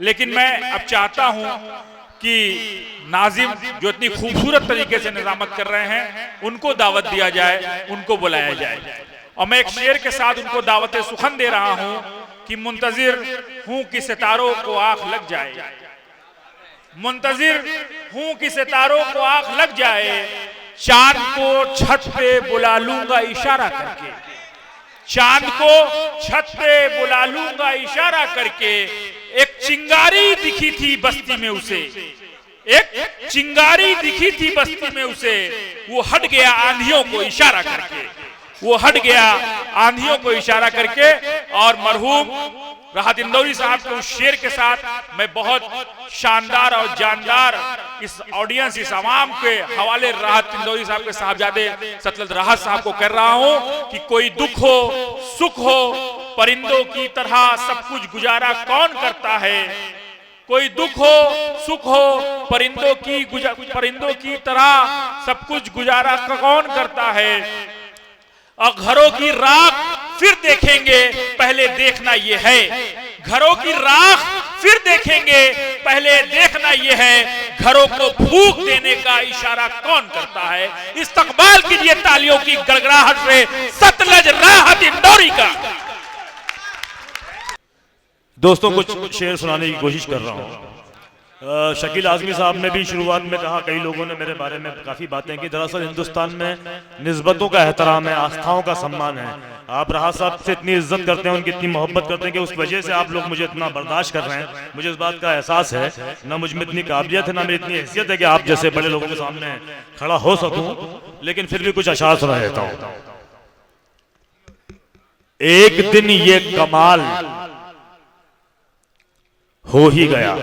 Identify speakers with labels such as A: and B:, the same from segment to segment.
A: लेकिन मैं अब चाहता हूं कि नाजिम जो इतनी खूबसूरत तरीके से निजामत कर रहे हैं उनको दावत दिया जाए, उनको बुलाया जाए। और मैं एक शेर के साथ उनको दावत सुखन दे रहा हूं कि मुंतजिर हूं कि सितारों को आंख लग जाए, मुंतजिर हूं कि सितारों को आंख लग जाए, चांद को छत पे बुला लूंगा इशारा करके, चांद को छत पे बुला लूंगा इशारा करके। एक चिंगारी दिखी थी बस्ती में उसे, एक चिंगारी दिखी थी बस्ती में उसे, वो हट गया आंधियों को इशारा करके, वो हट गया आंधियों को इशारा करके। और मरहूम राहत इंदौरी साहब के उस शेर के साथ मैं बहुत शानदार और जानदार इस ऑडियंस, इस आवाम के हवाले राहत इंदौरी साहब के साहबजादे सतलत राहत साहब को कर रहा हूं कि कोई दुख हो सुख हो परिंदों की तरह सब कुछ गुजारा कौन करता है, कोई दुख हो सुख हो परिंदों की तरह सब कुछ गुजारा कौन करता है। और घरों की राख फिर देखेंगे पहले देखना ये है, घरों की राख फिर देखेंगे पहले देखना ये है, घरों को फूंक देने का इशारा कौन करता है। इस्तकबाल कीजिए तालियों की गड़गड़ाहट से सतलज राहत इंदौरी का।
B: दोस्तों कुछ शेर सुनाने की कोशिश कर रहा हूँ। शकील आज़मी साहब ने भी शुरुआत में कहा, कई लोगों ने मेरे बारे में काफ़ी बातें की। दरअसल हिंदुस्तान में निस्बतों का एहतराम है, आस्थाओं का सम्मान है। आप राहत साहब से इतनी इज्जत करते हैं, उनकी इतनी मोहब्बत करते हैं कि उस वजह से आप लोग मुझे इतना बर्दाश्त कर रहे हैं। मुझे इस बात का एहसास है, ना मुझ में इतनी काबिलियत है, ना मेरी इतनी हैसियत है कि आप जैसे बड़े लोगों के सामने खड़ा हो सकूं, लेकिन फिर भी कुछ अशार सुना देता हूँ। एक दिन ये कमाल हो ही गया,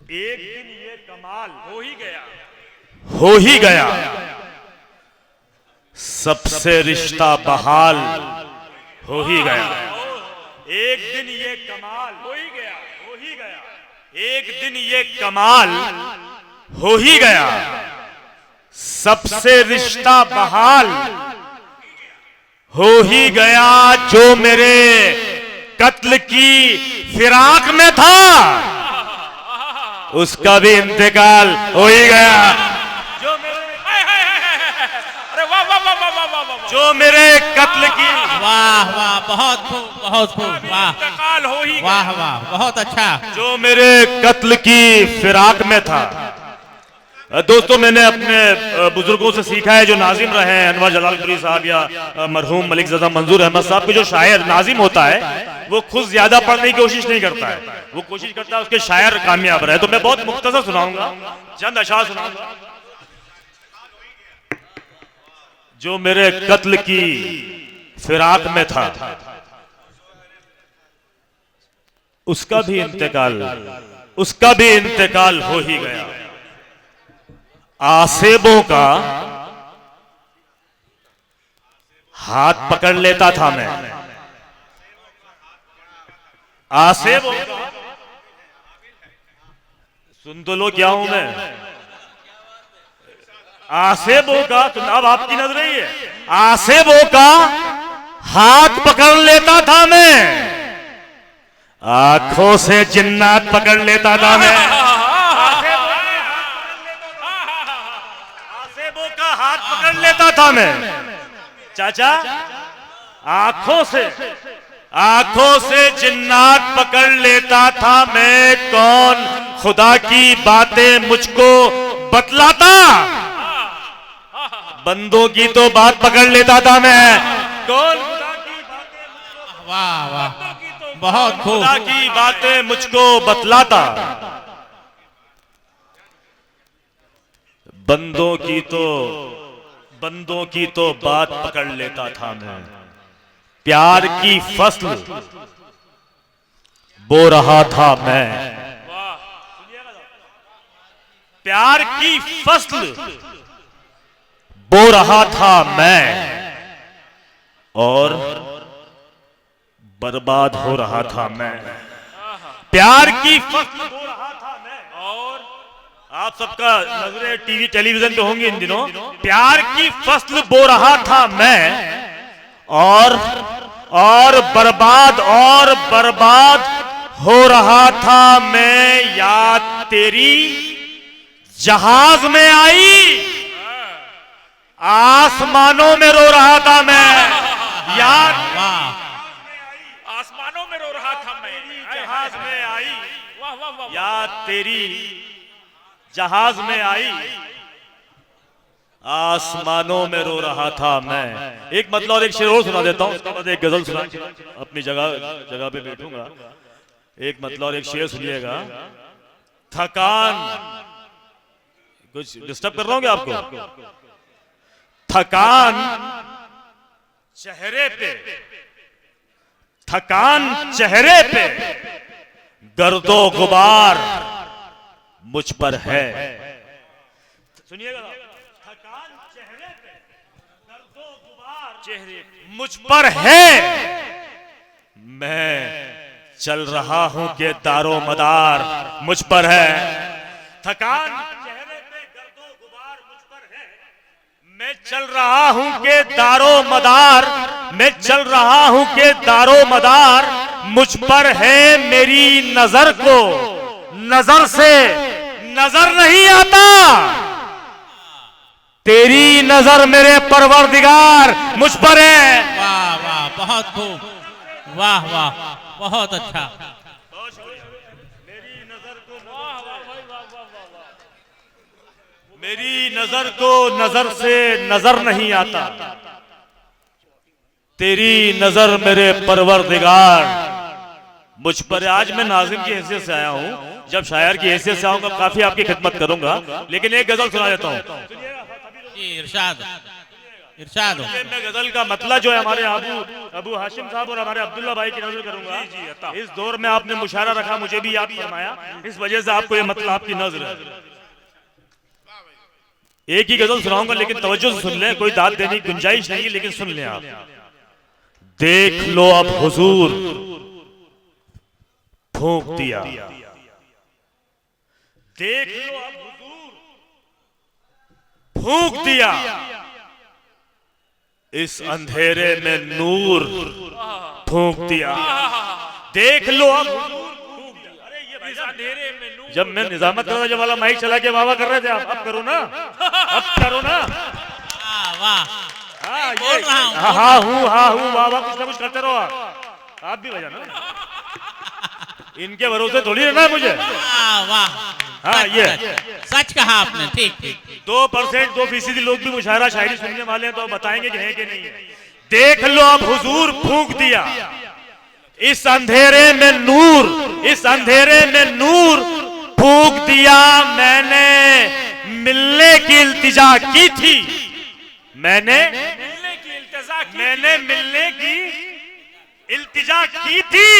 B: एक दिन ये कमाल
A: हो ही गया,
B: हो ही गया, सबसे रिश्ता बहाल हो ही गया। एक दिन ये कमाल
A: हो ही गया,
B: हो ही गया, एक दिन ये कमाल हो ही गया, सबसे रिश्ता बहाल हो ही गया। जो मेरे कत्ल की फिराक में था उसका भी इंतकाल हो ही गया। जो मेरे कत्ल की,
C: वाह वाह, बहुत खूब, बहुत खूब, वाह,
A: इंतकाल हो ही
C: वाह वाह, बहुत अच्छा।
B: जो मेरे कत्ल की फिराक में था। दोस्तों मैंने अपने बुजुर्गों से सीखा है, जो नाजिम रहे हैं, अनवर जलालपुरी साहब या मरहूम मलिक ज़दा मंजूर अहमद साहब के, जो शायर नाजिम होता है वो खुद ज्यादा पढ़ने की कोशिश नहीं करता है, वो कोशिश करता है उसके शायर कामयाब रहे। तो मैं बहुत मुख्तसर सुनाऊंगा, चंद अशार सुनाऊंगा। जो मेरे कत्ल की फिराक में था उसका भी इंतकाल हो ही गया। आसेबों का हाथ पकड़ लेता था मैं, आसेबों का, सुन तो लो क्या हूं मैं, आसेबों का, तो अब आपकी नजर ही है, आसेबों का हाथ पकड़ लेता था मैं, आंखों से जिन्नात पकड़ लेता था मैं, आसेबों का हाथ पकड़ लेता था मैं चाचा, आंखों से जिन्नात पकड़ लेता था मैं। कौन खुदा की बातें मुझको बतलाता, बंदों की तो बात पकड़ लेता था मैं। कौन खुदा की बातें,
C: वाह वाह, बहुत खूब,
B: खुदा की बातें मुझको बतलाता, बंदों की तो बात पकड़ लेता था मैं। प्यार की फसल बो रहा था मैं, प्यार की फसल बो रहा था मैं, और बर्बाद हो रहा था मैं। प्यार की फसल बो रहा था मैं, और आप सबका नजरें टीवी टेलीविजन पे होंगी इन दिनों। प्यार की फसल बो रहा था मैं, और बर्बाद हो रहा था मैं, याद तेरी जहाज में आई, आसमानों में रो रहा था मैं, याद
C: वाह
A: आसमानों में रो रहा था मैं,
B: जहाज में आई,
A: वाह वाह वाह,
B: याद तेरी जहाज में आई, आसमानों में रो रहा था मैं। एक मतलब और एक शेर और सुना देता हूँ, उसके बाद एक गजल सुना, अपनी जगह पे बैठूंगा। एक मतलब और एक शेर सुनिएगा। थकान, कुछ डिस्टर्ब कर रहा हूँ क्या आपको? थकान चेहरे पे, थकान चेहरे पे, गर्दो गुबार मुझ पर है। सुनिएगा, थकान चेहरे पे, गर्दो गुबार
A: चेहरे
B: मुझ पर है, मैं चल रहा हूं के दारो मदार मुझ पर है। थकान चेहरे पे, गर्दो गुबार मुझ पर है, मैं चल रहा हूं के दारो मदार, मैं चल रहा हूं के दारो मदार मुझ पर है। मेरी नजर को नजर से नजर नहीं आता, तेरी नजर मेरे परवरदिगार मुझ पर है।
C: वाह वाह, बहुत खूब, वाह वाह, बहुत अच्छा।
B: मेरी नजर को नजर से नजर नहीं आता, तेरी नजर मेरे परवरदिगार मुझ पर। आज मैं नाजिम की हैसियत से आया हूं, जब शायर की हैसियत से आऊंगा काफी आपकी खिदमत करूंगा, लेकिन एक गजल सुना देता हूं।
C: जी इरशाद, इरशाद हो।
B: मैं गजल का मतलब जो है हमारे अबू हाशिम साहब और हमारे अब्दुल्ला भाई की नजर करूंगा। इस दौर में आपने मुशायरा रखा, मुझे भी याद फरमाया, इस वजह से आपको ये मतलब आपकी नजर है। एक ही गजल सुनाऊंगा, लेकिन तवज्जो से सुन लें, कोई दाद देने की गुंजाइश नहीं है, लेकिन सुन लें आप। देख लो अब हुजूर फूंक दिया, देख लो अब हुजूर फूंक दिया, इस अंधेरे में नूर फूंक दिया। देख लो अब
A: इस अंधेरे में नूर।
B: जब मैं निजामत कर रहा, जब वाला माइक चला के वाह कर रहे थे, अब करो ना, अब करो ना।
C: वाह,
B: हाँ
C: बोल रहा हूँ,
B: हाँ हूँ वाह वाह, कुछ ना कुछ करते रहो आप भी बजाना। इनके भरोसे थोड़ी रहना है मुझे।
C: वाह वाह,
B: हाँ ये
C: सच कहा आपने, ठीक ठीक।
B: 2% 2% लोग भी मुशायरा शायरी सुनने वाले हैं, तो बताएंगे कि है कि नहीं है। देख लो अब हुजूर फूंक दिया, इस अंधेरे में नूर, इस अंधेरे में नूर फूंक दिया। मैंने मिलने की इल्तिजा की थी, मैंने मिलने की इल्तिजा की थी,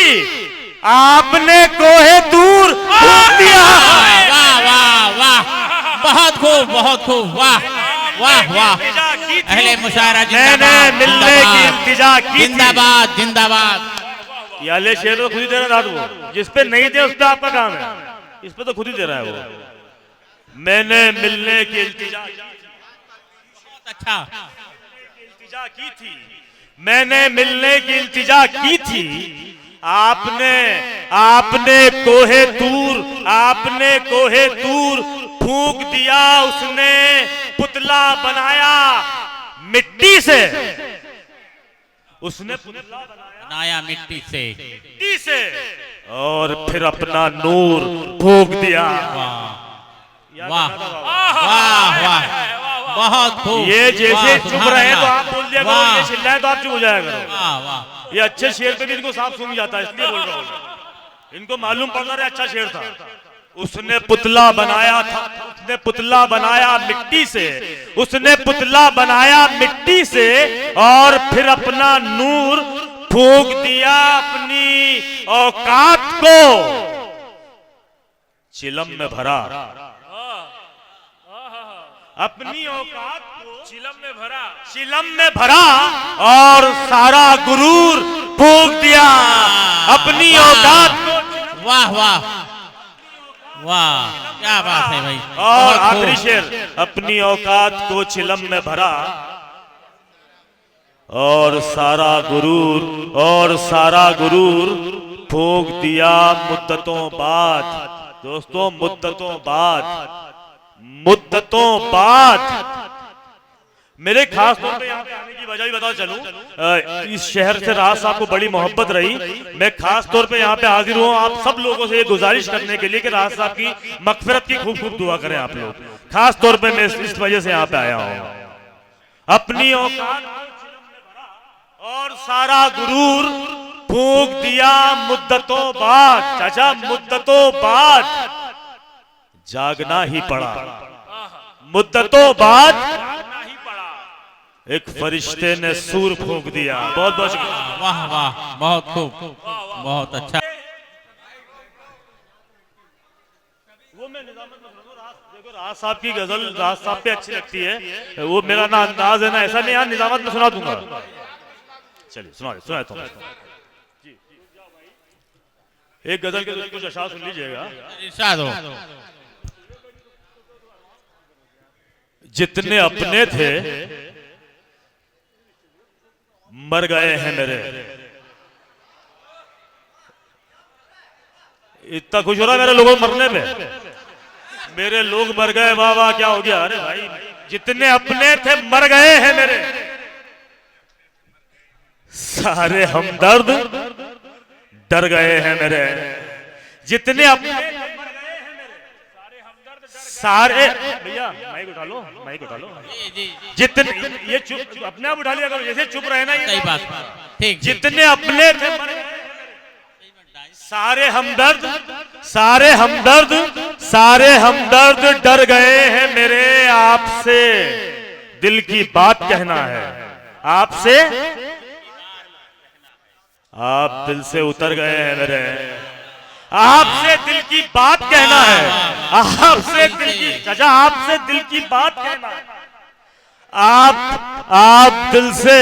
B: आपने कोहे दूर फूंक दिया।
C: वाह वाह वाह, बहुत खूब, बहुत खूब, वाह वाह वाह। अहले मुशायरा
B: मैंने मिलने की इल्तिजा की थी।
C: जिंदाबाद जिंदाबाद।
B: ये अले शेर तो खुद ही दे रहा था, वो जिस पे नहीं दे उस पे आपका काम है, इस पे तो खुद ही दे रहा है वो। मैंने मिलने की इल्तिजा
C: अच्छा,
B: इल्तिजा की थी, मैंने मिलने की इल्तिजा की थी, आपने कोहे तूर, आपने कोहे तूर फूंक दिया। उसने पुतला बनाया मिट्टी से, उसने पुतला
C: बनाया मिट्टी से,
B: और फिर अपना नूर फूंक दिया।
C: वाह वाह वाह, बहुत खूब।
B: ये जैसे
C: वाह,
B: चुप
C: सुभान
B: रहे तो
C: अल्लाह।
B: आप बोल दिया करो,
C: वाह,
B: ये चिल्लाए तो आप चुप हो जाया करो।
C: वाह वाह,
B: ये अच्छे शेर पे भी इनको साफ सुन जाता है, इसलिए बोल रहा हूँ। इनको मालूम पड़ रहा है अच्छा शेर था। उसने पुतला बनाया था, उसने पुतला बनाया मिट्टी से, उसने पुतला बनाया मिट्टी से, और फिर अपना नूर फूंक दिया। अपनी औकात को चिलम में भरा, अपनी औकात को चिलम में भरा, और सारा गुरूर फूंक दिया। अपनी औकात को,
C: वाह वाह वाह, क्या बात है भाई।
B: और
C: बहुत
B: आखिरी
C: खूब।
B: शेर, अपनी औकात को चिलम में भरा, और सारा गुरूर फूंक दिया मुद्दतों बाद। दोस्तों मुद्दतों बाद मेरे खास तौर पे यहाँ पे आने की वजह भी बता चलूं, इस शहर से राज साहब को बड़ी मोहब्बत रही। मैं खास तौर पे यहाँ पे हाजिर हूँ आप सब लोगों से ये गुजारिश करने के लिए कि राज साहब की मगफिरत की खूब खूब दुआ करें आप लोग। खास तौर पे मैं इस वजह से यहाँ पे आया हूँ। अपनी औकात और सारा गुरूर फूंक दिया मुद्दतों बाद। चाचा मुद्दतों बाद जागना ही पड़ा, मुद्दतों बाद एक फरिश्ते ने सूर फूंक दिया। बहुत बहुत शुक्रिया।
C: वाह वाह, बहुत खूब, बहुत अच्छा।
B: वो मैं निजामत में देखो राज साहब की गजल राज साहब पे अच्छी लगती है, वो मेरा ना अंदाज है ना ऐसा, मैं यहाँ निजामत में सुना दूंगा। चलिए सुना तो एक गजल के कुछ अशार सुन लीजिएगा।
C: इरशाद हो।
B: जितने अपने थे मर गए हैं मेरे। इतना खुश हो रहा है मेरे लोगों मरने पे, मेरे लोग मर गए, वाह वाह क्या हो गया। अरे भाई जितने अपने थे मर गए हैं मेरे, सारे हमदर्द डर गए हैं मेरे। जितने अपने सारे भैया माइक उठा लो, माइक उठा लो। जितने ये चुप अपने आप उठा लिया करो, जैसे चुप रहे ना ये
C: सही बात, ठीक।
B: जितने अपने थे सारे हमदर्द डर गए हैं मेरे। आपसे दिल की बात कहना है, आपसे आप दिल से उतर गए हैं मेरे। आपसे दिल की बात कहना है, आपसे दिल की चाचा आपसे दिल की बात कहना है। आप दिल से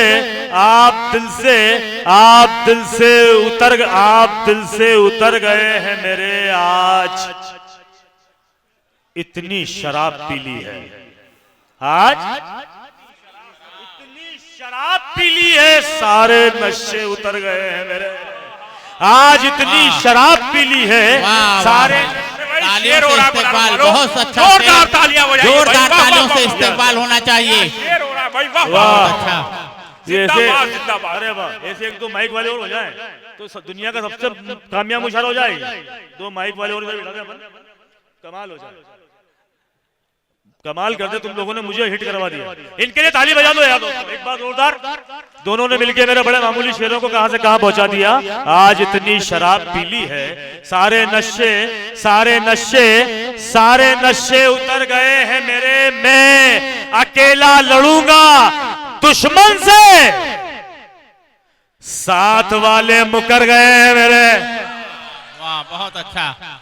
B: उतर गए हैं मेरे। आज इतनी शराब पी ली है, आज इतनी शराब पी ली है, सारे नशे उतर गए हैं मेरे। आज इतनी शराब पी ली है, सारे
C: तालियों से इस्तेकबाल, बहुत अच्छा,
A: जोरदार तालियां हो जाएगी,
C: जोरदार तालियों से इस्तेकबाल होना चाहिए।
A: वाह
C: अच्छा,
A: जिंदाबाद।
B: अरे वाह, ऐसे एक दो माइक वाले और हो जाए तो दुनिया का सबसे कामयाब मुशायरा हो जाएगी। दो माइक वाले और बिठा दें अपन, कमाल हो जाए। कमाल कर दे, तुम लोगों ने मुझे हिट करवा दिया। इनके लिए ताली बजा दो यार दोस्तों, एक बार जोरदार। दोनों ने मिलकर मेरे बड़े मामूली शेरों को कहां से कहां पहुंचा दिया। आज इतनी शराब पी ली है, सारे नशे उतर गए हैं मेरे। मैं अकेला लड़ूंगा दुश्मन से, साथ वाले मुकर गए हैं मेरे।
C: वाह बहुत अच्छा।